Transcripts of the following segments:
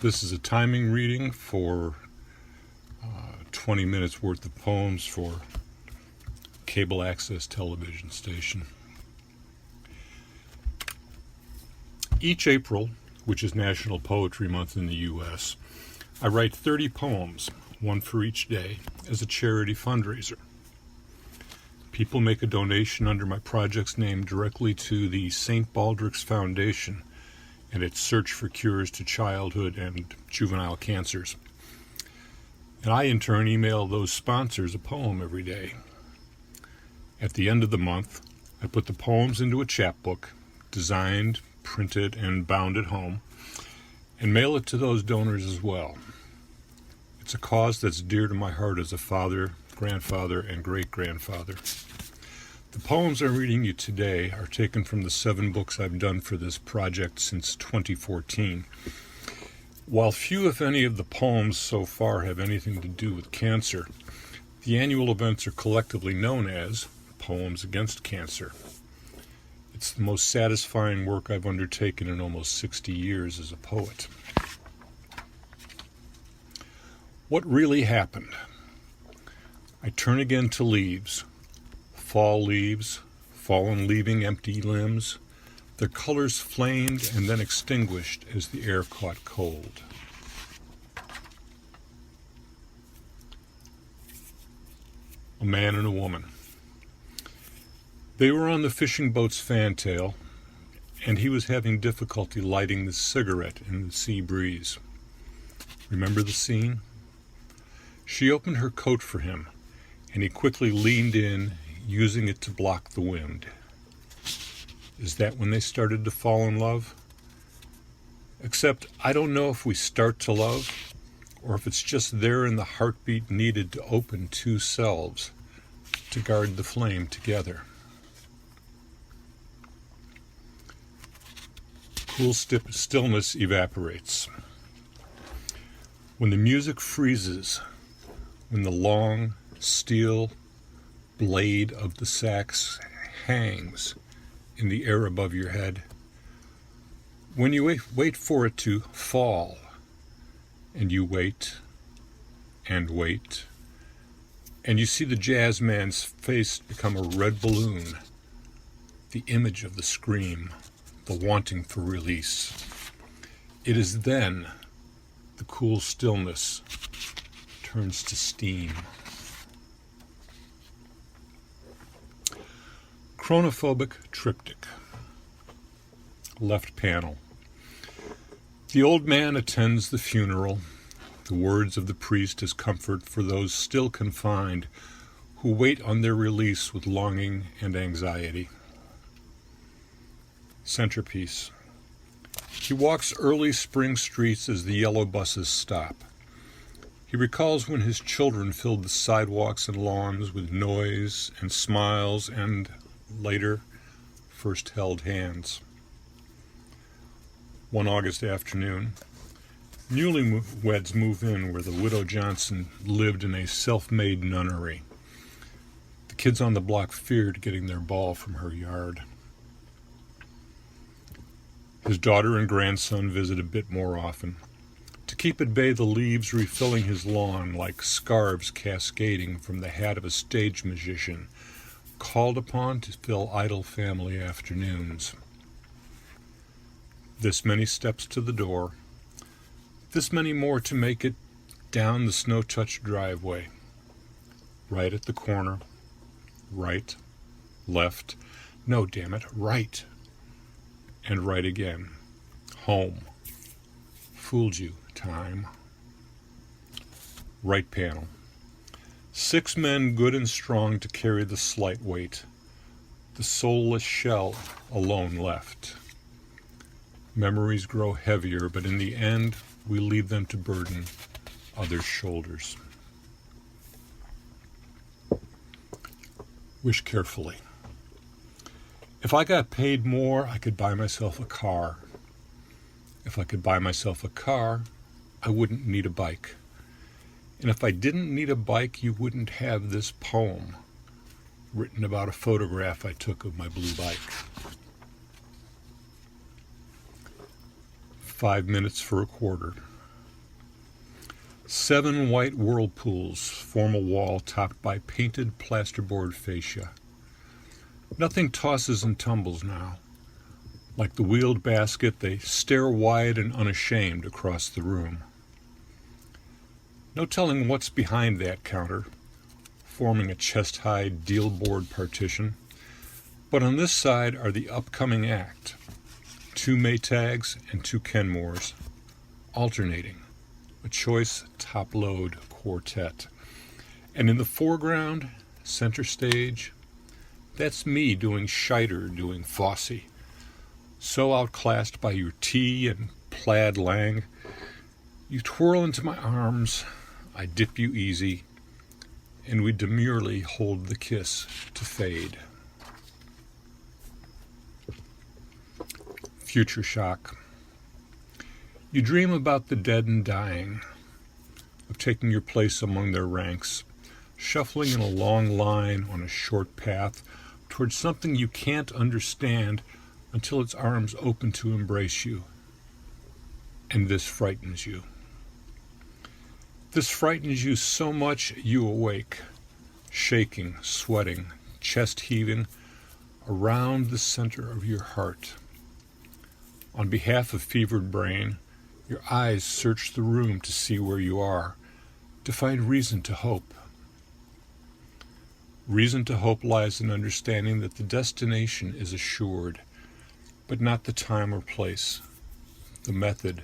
This is a timing reading for 20 minutes worth of poems for cable access television station. Each April, which is National Poetry Month in the U.S., I write 30 poems, one for each day, as a charity fundraiser. People make a donation under my project's name directly to the St. Baldrick's Foundation and its search for cures to childhood and juvenile cancers. And I, in turn, email those sponsors a poem every day. At the end of the month, I put the poems into a chapbook, designed, printed, and bound at home, and mail it to those donors as well. It's a cause that's dear to my heart as a father, grandfather, and great-grandfather. The poems I'm reading you today are taken from the 7 books I've done for this project since 2014. While few, if any, of the poems so far have anything to do with cancer, the annual events are collectively known as Poems Against Cancer. It's the most satisfying work I've undertaken in almost 60 years as a poet. What really happened? I turn again to leaves, fallen leaving empty limbs, their colors flamed and then extinguished as the air caught cold. A man and a woman. They were on the fishing boat's fantail, and he was having difficulty lighting the cigarette in the sea breeze. Remember the scene? She opened her coat for him, and he quickly leaned in, using it to block the wind. Is that when they started to fall in love? Except I don't know if we start to love, or if it's just there in the heartbeat needed to open 2 selves to guard the flame together. Cool stillness evaporates. When the music freezes, when the long steel blade of the sax hangs in the air above your head, when you wait for it to fall, and you wait, and you see the jazz man's face become a red balloon, the image of the scream, the wanting for release. It is then the cool stillness turns to steam. Chronophobic Triptych. Left panel. The old man attends the funeral, the words of the priest as comfort for those still confined who wait on their release with longing and anxiety. Centerpiece. He walks early spring streets as the yellow buses stop. He recalls when his children filled the sidewalks and lawns with noise and smiles and, later, first held hands. One August afternoon, newlyweds move in where the widow Johnson lived in a self-made nunnery. The kids on the block feared getting their ball from her yard. His daughter and grandson visit a bit more often, to keep at bay the leaves refilling his lawn like scarves cascading from the hat of a stage magician, called upon to fill idle family afternoons. This many steps to the door, this many more to make it down the snow-touched driveway. Right at the corner, right, left, no, damn it, right. And right again. Home. Fooled you, time. Right panel. 6 men good and strong to carry the slight weight. The soulless shell alone left. Memories grow heavier, but in the end, we leave them to burden others' shoulders. Wish carefully. If I got paid more, I could buy myself a car. If I could buy myself a car, I wouldn't need a bike. And if I didn't need a bike, you wouldn't have this poem written about a photograph I took of my blue bike. 5 minutes for a quarter. 7 white whirlpools form a wall topped by painted plasterboard fascia. Nothing tosses and tumbles now. Like the wheeled basket, they stare wide and unashamed across the room. No telling what's behind that counter, forming a chest-high deal-board partition. But on this side are the upcoming act, 2 Maytags and 2 Kenmores, alternating, a choice top-load quartet. And in the foreground, center stage, that's me doing Scheider, doing Fosse. So outclassed by your tea and plaid lang, you twirl into my arms, I dip you easy, and we demurely hold the kiss to fade. Future shock. You dream about the dead and dying, of taking your place among their ranks, shuffling in a long line on a short path towards something you can't understand until its arms open to embrace you. And this frightens you. This frightens you so much you awake, shaking, sweating, chest heaving, around the center of your heart. On behalf of fevered brain, your eyes search the room to see where you are, to find reason to hope. Reason to hope lies in understanding that the destination is assured, but not the time or place, the method,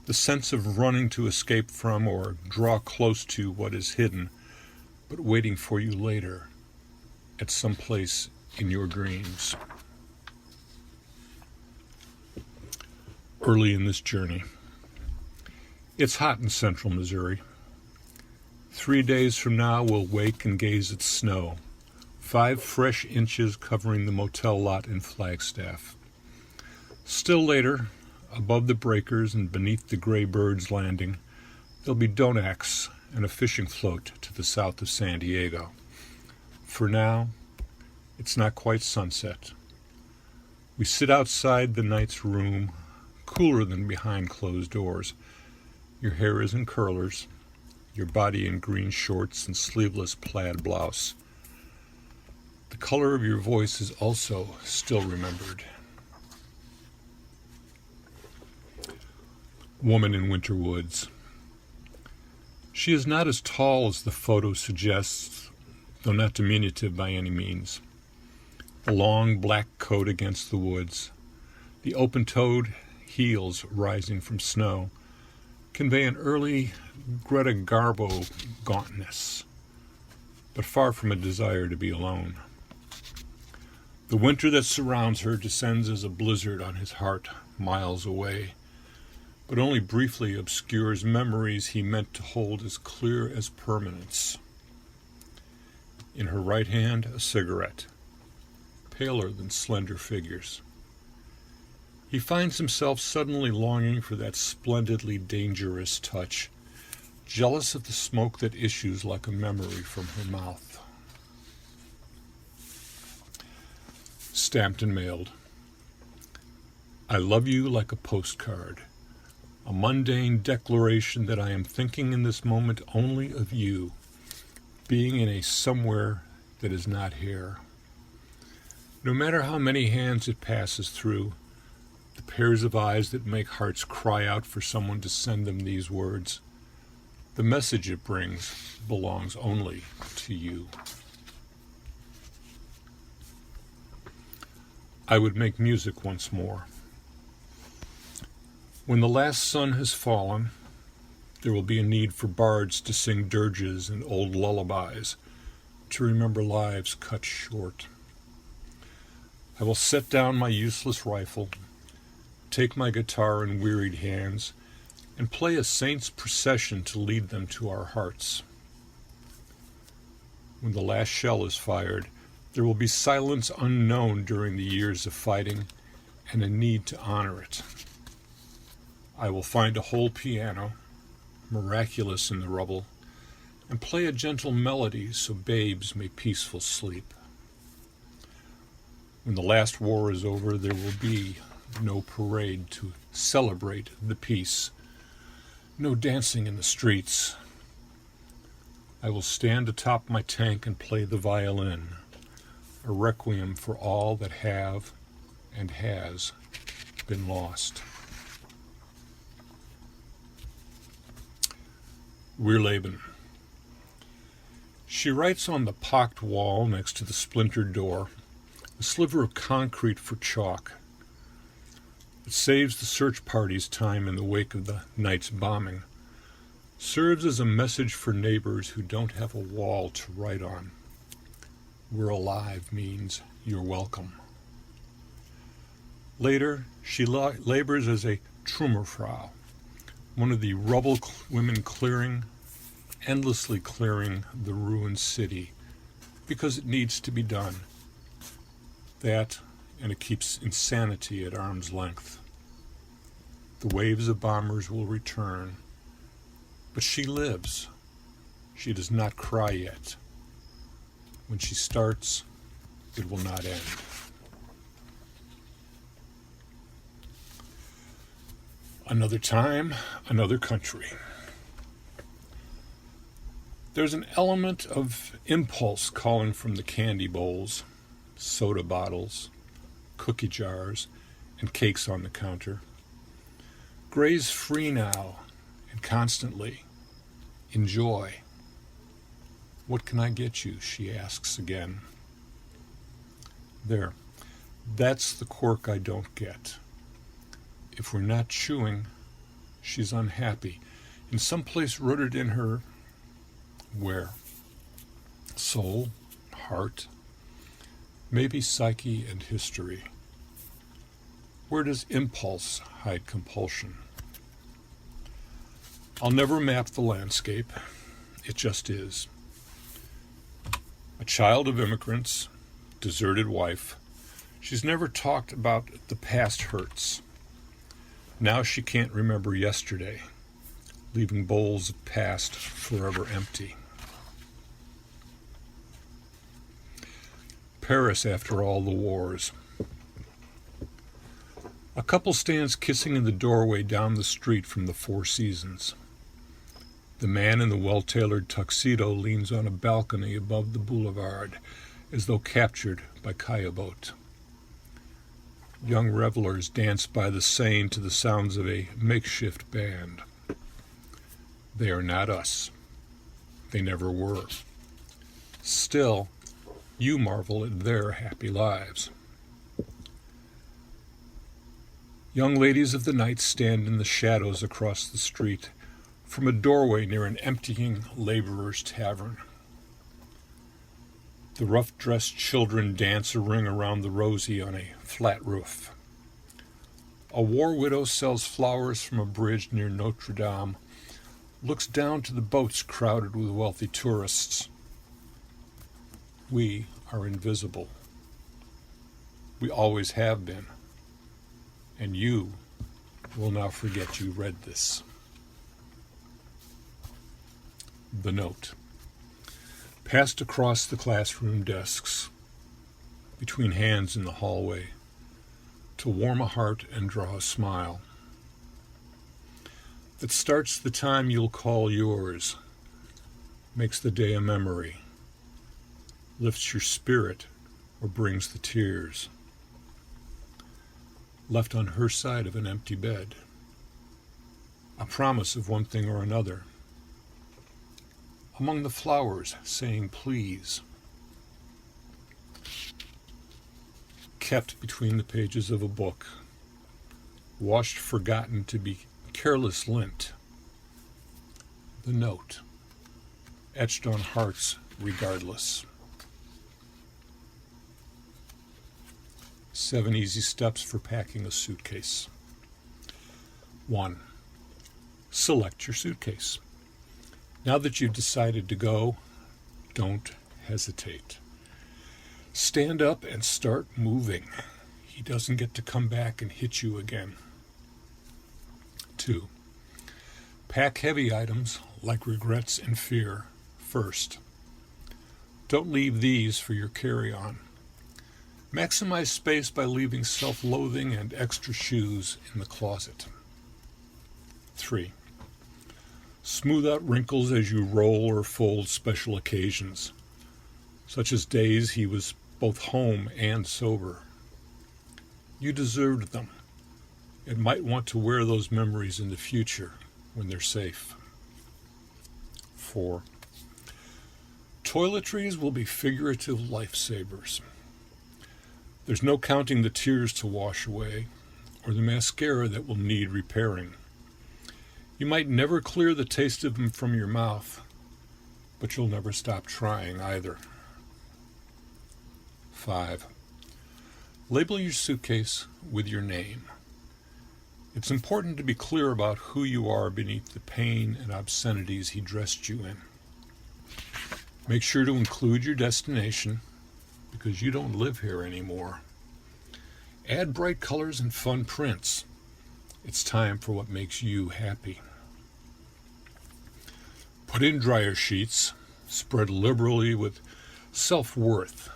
the sense of running to escape from or draw close to what is hidden, but waiting for you later, at some place in your dreams. Early in this journey. It's hot in central Missouri. 3 days from now we'll wake and gaze at snow, 5 fresh inches covering the motel lot in Flagstaff. Still later, above the breakers and beneath the gray birds landing, there'll be Donax and a fishing float to the south of San Diego. For now, it's not quite sunset. We sit outside the night's room, cooler than behind closed doors. Your hair is in curlers, your body in green shorts and sleeveless plaid blouse. The color of your voice is also still remembered. Woman in winter woods. She is not as tall as the photo suggests, though not diminutive by any means. A long black coat against the woods, the open-toed heels rising from snow, convey an early Greta Garbo gauntness, but far from a desire to be alone. The winter that surrounds her descends as a blizzard on his heart miles away, but only briefly obscures memories he meant to hold as clear as permanence. In her right hand, a cigarette, paler than slender figures. He finds himself suddenly longing for that splendidly dangerous touch, jealous of the smoke that issues like a memory from her mouth. Stamped and mailed. I love you like a postcard, a mundane declaration that I am thinking in this moment only of you, being in a somewhere that is not here. No matter how many hands it passes through, the pairs of eyes that make hearts cry out for someone to send them these words, the message it brings belongs only to you. I would make music once more. When the last sun has fallen, there will be a need for bards to sing dirges and old lullabies, to remember lives cut short. I will set down my useless rifle, take my guitar in wearied hands, and play a saint's procession to lead them to our hearts. When the last shell is fired, there will be silence unknown during the years of fighting, and a need to honor it. I will find a whole piano, miraculous in the rubble, and play a gentle melody so babes may peaceful sleep. When the last war is over, there will be no parade to celebrate the peace. No dancing in the streets. I will stand atop my tank and play the violin, a requiem for all that have and has been lost. Wir Leben. She writes on the pocked wall next to the splintered door, a sliver of concrete for chalk. It saves the search party's time in the wake of the night's bombing, serves as a message for neighbors who don't have a wall to write on. We're alive means you're welcome. Later, she labors as a Trümmerfrau, one of the rubble women endlessly clearing the ruined city, because it needs to be done. That, and it keeps insanity at arm's length. The waves of bombers will return, but she lives. She does not cry yet. When she starts, it will not end. Another time, another country. There's an element of impulse calling from the candy bowls, soda bottles, cookie jars, and cakes on the counter. Graze free now, and constantly. Enjoy. What can I get you? She asks again. There. That's the quirk I don't get. If we're not chewing, she's unhappy. In some place rooted in her, where? Soul, heart, maybe psyche and history. Where does impulse hide compulsion? I'll never map the landscape. It just is. A child of immigrants, deserted wife. She's never talked about the past hurts. Now she can't remember yesterday, leaving bowls of past forever empty. Paris after all the wars. A couple stands kissing in the doorway down the street from the Four Seasons. The man in the well-tailored tuxedo leans on a balcony above the boulevard, as though captured by coyote. Young revelers dance by the Seine to the sounds of a makeshift band. They are not us. They never were. Still, you marvel at their happy lives. Young ladies of the night stand in the shadows across the street from a doorway near an emptying laborer's tavern. The rough-dressed children dance a ring around the rosy on a flat roof. A war widow sells flowers from a bridge near Notre Dame, looks down to the boats crowded with wealthy tourists. We are invisible. We always have been. And you will now forget you read this. The note. Passed across the classroom desks, between hands in the hallway, to warm a heart and draw a smile. That starts the time you'll call yours, makes the day a memory, lifts your spirit or brings the tears. Left on her side of an empty bed. A promise of one thing or another. Among the flowers, saying please. Kept between the pages of a book. Washed, forgotten to be careless lint. The note. Etched on hearts regardless. 7 easy steps for packing a suitcase. 1. Select your suitcase. Now that you've decided to go, don't hesitate. Stand up and start moving. He doesn't get to come back and hit you again. 2. Pack heavy items like regrets and fear first. Don't leave these for your carry-on. Maximize space by leaving self-loathing and extra shoes in the closet. 3. Smooth out wrinkles as you roll or fold special occasions, such as days he was both home and sober. You deserved them, and might want to wear those memories in the future when they're safe. 4. Toiletries will be figurative lifesavers. There's no counting the tears to wash away, or the mascara that will need repairing. You might never clear the taste of them from your mouth, but you'll never stop trying either. 5. Label your suitcase with your name. It's important to be clear about who you are beneath the pain and obscenities he dressed you in. Make sure to include your destination, because you don't live here anymore. Add bright colors and fun prints. It's time for what makes you happy. Put in dryer sheets, spread liberally with self-worth.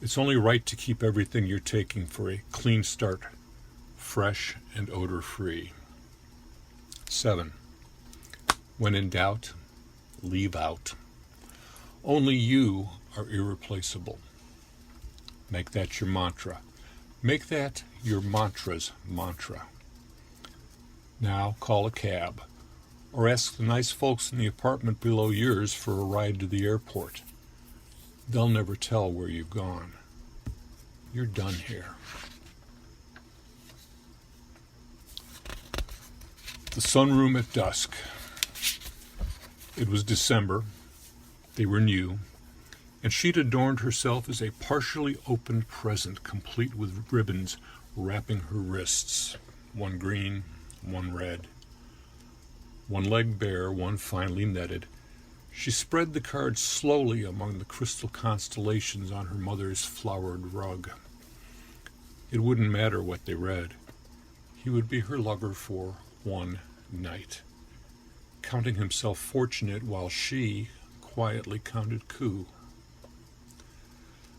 It's only right to keep everything you're taking for a clean start, fresh and odor-free. 7. When in doubt, leave out. Only you are irreplaceable. Make that your mantra. Make that your mantra's mantra. Now call a cab, or ask the nice folks in the apartment below yours for a ride to the airport. They'll never tell where you've gone. You're done here. The sunroom at dusk. It was December. They were new, and she'd adorned herself as a partially opened present, complete with ribbons wrapping her wrists, one green, one red. One leg bare, one finely netted. She spread the cards slowly among the crystal constellations on her mother's flowered rug. It wouldn't matter what they read. He would be her lover for one night, counting himself fortunate while she quietly counted coup.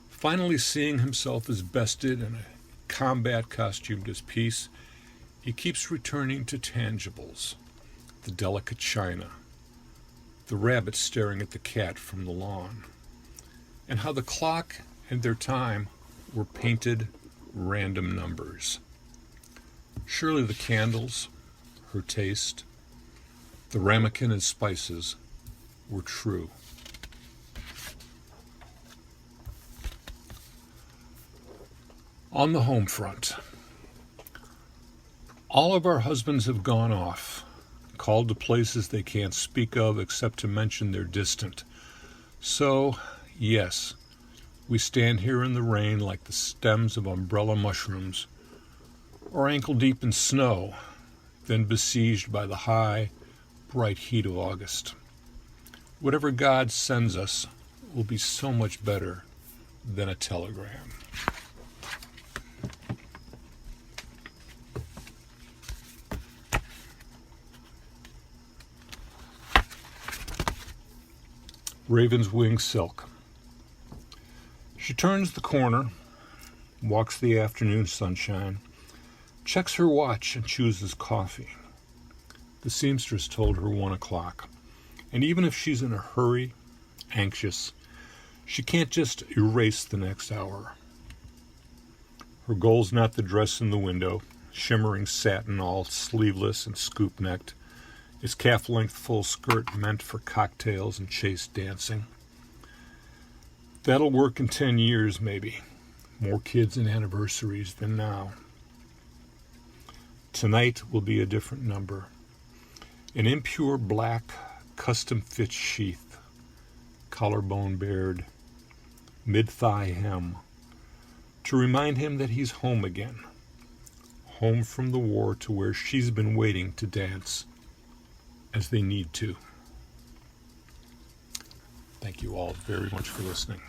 Finally seeing himself as bested and a combat costumed as peace, he keeps returning to tangibles, the delicate china, the rabbit staring at the cat from the lawn, and how the clock and their time were painted random numbers. Surely the candles, her taste, the ramekin and spices were true. On the Homefront. All of our husbands have gone off, called to places they can't speak of except to mention they're distant. So, yes, we stand here in the rain like the stems of umbrella mushrooms, or ankle-deep in snow, then besieged by the high, bright heat of August. Whatever God sends us will be so much better than a telegram. Raven's Wing Silk. She turns the corner, walks the afternoon sunshine, checks her watch and chooses coffee. The seamstress told her 1 o'clock, and even if she's in a hurry, anxious, she can't just erase the next hour. Her goal's not the dress in the window, shimmering satin, all sleeveless and scoop-necked, its calf-length full skirt meant for cocktails and chaste dancing. That'll work in 10 years, maybe. More kids and anniversaries than now. Tonight will be a different number. An impure black, custom-fit sheath, collarbone bared, mid-thigh hem, to remind him that he's home again. Home from the war to where she's been waiting to dance, as they need to. Thank you all very much for listening.